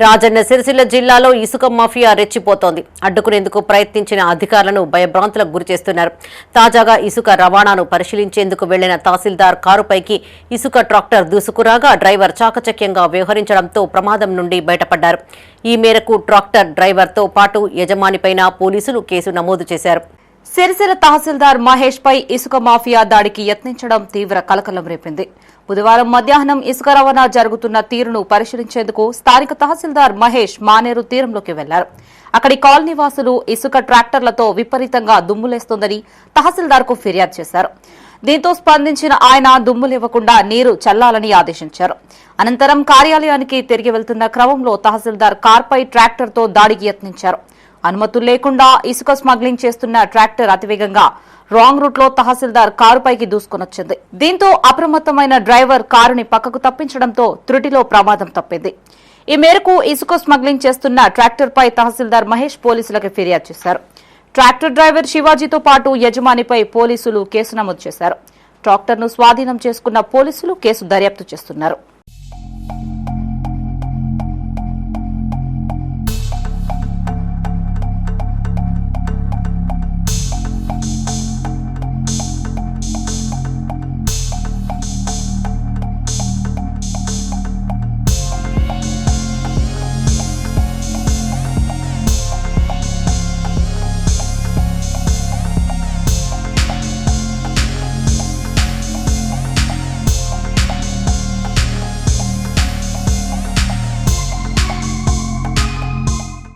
రాజన్న సిరిసిల్ల జిల్లాలో ఇసుక మాఫియా రెచ్చిపోతోంది. అడ్డుకునేందుకు ప్రయత్నించిన అధికారులను భయభ్రాంతులకు గురిచేస్తున్నారు. తాజాగా ఇసుక రవాణాను పరిశీలించేందుకు వెళ్లిన తహసీల్దార్ కారుపైకి ఇసుక ట్రాక్టర్ దూసుకురాగా డ్రైవర్ చాకచక్యంగా వ్యవహరించడంతో ప్రమాదం నుండి బయటపడ్డారు. ఈ మేరకు ట్రాక్టర్ డ్రైవర్తో పాటు యజమానిపైన పోలీసులు కేసు నమోదు చేశారు. సిరిసిల్ల తహసీల్దార్ మహేష్ పై ఇసుక మాఫియా దాడికి యత్నించడం తీవ్ర కలకలం రేపింది. బుధవారం మధ్యాహ్నం ఇసుక రవాణా జరుగుతున్న తీరును పరిశీలించేందుకు స్థానిక తహసీల్దార్ మహేష్ మానేరు తీరంలోకి వెళ్లారు. అక్కడి కాలనీ వాసులు ఇసుక ట్రాక్టర్లతో విపరీతంగా దుమ్ములేస్తోందని తహసీల్దార్కు ఫిర్యాదు చేశారు. దీంతో స్పందించిన ఆయన దుమ్ములివ్వకుండా నీరు చల్లాలని ఆదేశించారు. అనంతరం కార్యాలయానికి తిరిగి వెళ్తున్న క్రమంలో తహసీల్దార్ కార్పై ట్రాక్టర్తో దాడికి యత్నించారు. అనుమతులు లేకుండా ఇసుక స్మగ్లింగ్ చేస్తున్న ట్రాక్టర్ అతివేగంగా రాంగ్ రూట్ లో తహసీల్దార్ కారుపైకి దూసుకొనొచ్చింది. దీంతో అప్రమత్తమైన డ్రైవర్ కారుని పక్కకు తప్పించడంతో త్రుటిలో ప్రమాదం తప్పింది. ఈ మేరకు ఇసుక స్మగ్లింగ్ చేస్తున్న ట్రాక్టర్ పై తహసీల్దార్ మహేష్ పోలీసులకు ఫిర్యాదు చేశారు. ట్రాక్టర్ డ్రైవర్ శివాజీతో పాటు యజమానిపై పోలీసులు కేసు నమోదు చేశారు. ట్రాక్టర్ను స్వాధీనం చేసుకున్న పోలీసులు కేసు దర్యాప్తు చేస్తున్నారు.